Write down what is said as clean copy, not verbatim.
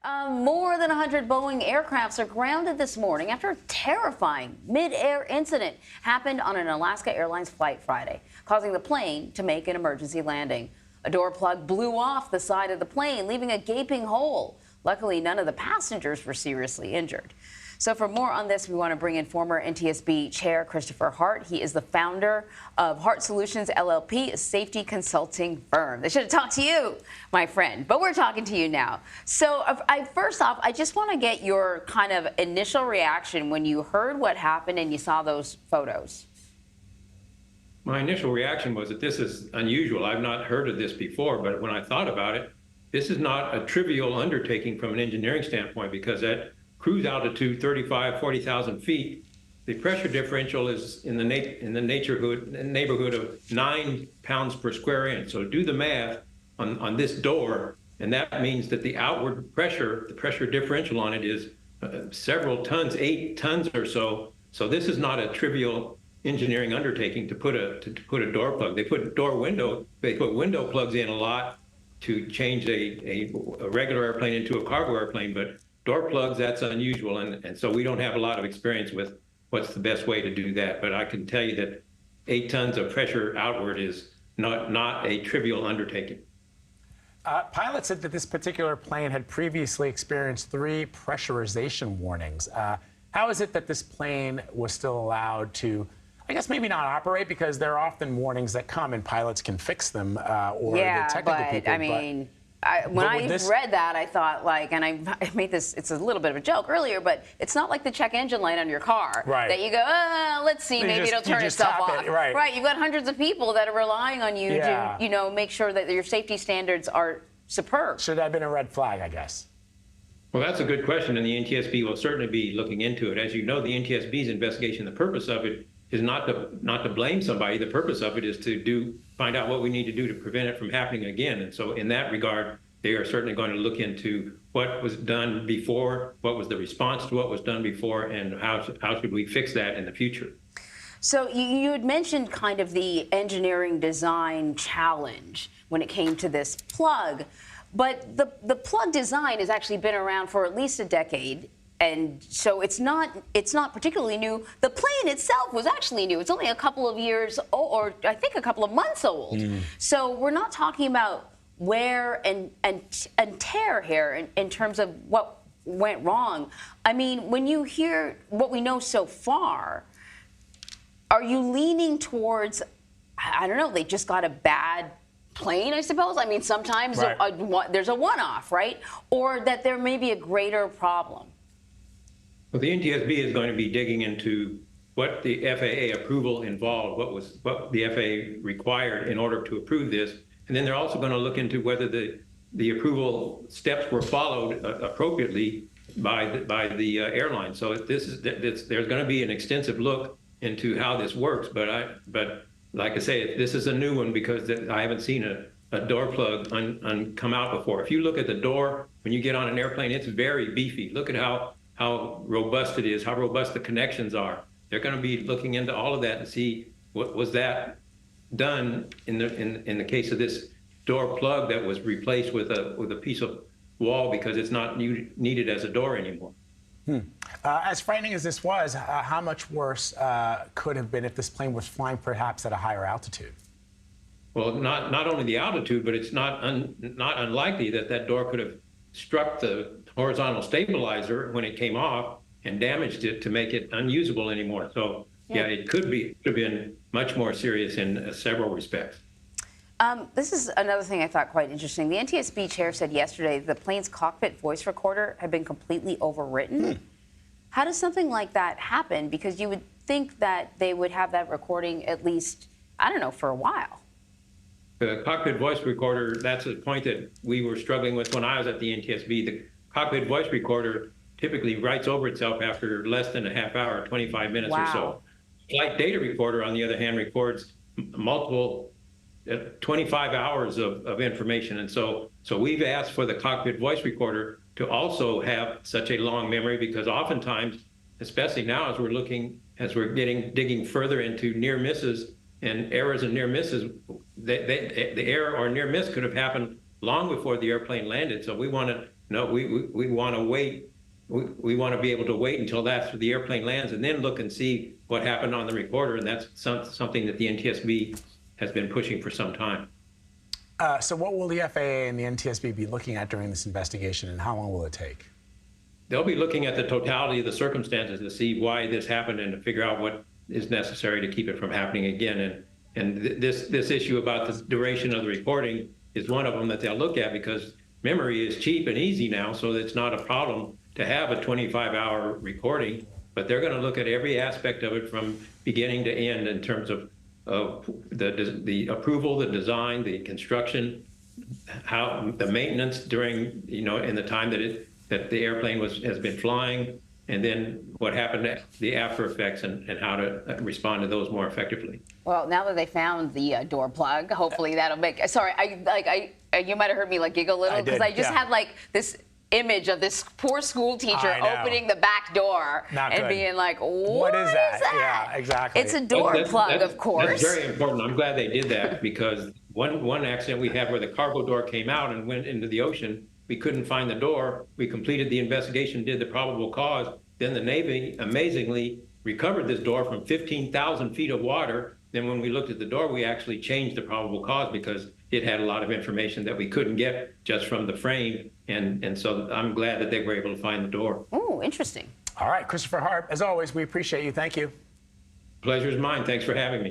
More than 100 Boeing aircrafts are grounded this morning after a terrifying mid-air incident happened on an Alaska Airlines flight Friday, causing the plane to make an emergency landing. A door plug blew off the side of the plane, leaving a gaping hole. Luckily, none of the passengers were seriously injured. So for more on this, we want to bring in former NTSB Chair Christopher Hart. He is the founder of Hart Solutions, LLP, a safety consulting firm. They should have talked to you, my friend, but we're talking to you now. So first off, I just want to get your kind of initial reaction when you heard what happened and you saw those photos. My initial reaction was that this is unusual. I've not heard of this before, but when I thought about it, this is not a trivial undertaking from an engineering standpoint, because at cruise altitude 35, 40,000 feet, the pressure differential is in the neighborhood of 9 pounds per square inch. So do the math on this door, and that means that the outward pressure, the pressure differential on it is several tons, 8 tons or so. So this is not a trivial engineering undertaking to put a door plug. They put window plugs in a lot to change a regular airplane into a cargo airplane, but door plugs, that's unusual, and so we don't have a lot of experience with what's the best way to do that. But I can tell you that 8 tons of pressure outward is not a trivial undertaking. Pilots said that this particular plane had previously experienced 3 pressurization warnings. How is it that this plane was still allowed to, I guess maybe not operate, because there are often warnings that come and pilots can fix them, or the technical people. I mean, when I read that, I thought, like, and I made this, it's a little bit of a joke earlier, but it's not like the check engine light on your car. Right. That you go, let's see, maybe it'll turn itself off. Right. Right. You've got hundreds of people that are relying on you to, make sure that your safety standards are superb. Should that have been a red flag, I guess? Well, that's a good question, and the NTSB will certainly be looking into it. As you know, the NTSB's investigation, the purpose of it is not to blame somebody. The purpose of it is to find out what we need to do to prevent it from happening again. And so in that regard, they are certainly going to look into what was done before, what was the response to what was done before, and how should we fix that in the future. So you had mentioned kind of the engineering design challenge when it came to this plug, but the plug design has actually been around for at least a decade. And so it's not particularly new. The plane itself was actually new. It's only a couple of years old, or I think a couple of months old. So we're not talking about wear and tear here in terms of what went wrong. I mean, when you hear what we know so far, are you leaning towards, I don't know, they just got a bad plane, I suppose? I mean, sometimes there's a one-off, right? Or that there may be a greater problem. Well, the NTSB is going to be digging into what the FAA approval involved, what the FAA required in order to approve this, and then they're also going to look into whether the approval steps were followed appropriately by the airline. So there's going to be an extensive look into how this works. But like I say, this is a new one because I haven't seen a door plug come out before. If you look at the door when you get on an airplane, it's very beefy. Look at how robust it is, how robust the connections are. They're going to be looking into all of that and see what was that done in the case of this door plug that was replaced with a piece of wall because it's not needed as a door anymore. As frightening as this was, how much worse could have been if this plane was flying perhaps at a higher altitude? Well, not only the altitude, but it's not unlikely that door could have struck the horizontal stabilizer when it came off and damaged it to make it unusable anymore. So yeah, it could have been much more serious in several respects. This is another thing I thought quite interesting. The NTSB chair said yesterday the plane's cockpit voice recorder had been completely overwritten. How does something like that happen? Because you would think that they would have that recording at least, I don't know, for a while. The cockpit voice recorder, that's a point that we were struggling with when I was at the NTSB. The cockpit voice recorder typically writes over itself after less than a half hour, 25 minutes or so. Flight data recorder, on the other hand, records multiple 25 hours of information. And so we've asked for the cockpit voice recorder to also have such a long memory, because oftentimes, especially now as we're digging further into near misses and errors and near misses, the error or near miss could have happened long before the airplane landed. So we want to No, we want to wait. We want to be able to wait until after the airplane lands and then look and see what happened on the recorder. And that's something that the NTSB has been pushing for some time. So what will the FAA and the NTSB be looking at during this investigation, and how long will it take? They'll be looking at the totality of the circumstances to see why this happened and to figure out what is necessary to keep it from happening again. And this issue about the duration of the recording is one of them that they'll look at, because memory is cheap and easy now, so it's not a problem to have a 25-hour recording. But they're going to look at every aspect of it from beginning to end in terms of the approval, the design, the construction, how the maintenance during, in the time that the airplane has been flying, and then what happened, the after effects, and how to respond to those more effectively. Well, now that they found the door plug, hopefully that'll make. Sorry, you might have heard me giggle a little, because I just had this image of this poor school teacher opening the back door and being like, what is that? Yeah, exactly. It's a door plug, of course. That's very important. I'm glad they did that, because one accident we had where the cargo door came out and went into the ocean, we couldn't find the door. We completed the investigation, did the probable cause. Then the Navy amazingly recovered this door from 15,000 feet of water. Then when we looked at the door, we actually changed the probable cause because it had a lot of information that we couldn't get just from the frame. And so I'm glad that they were able to find the door. Oh, interesting. All right, Christopher Hart, as always, we appreciate you. Thank you. Pleasure's mine. Thanks for having me.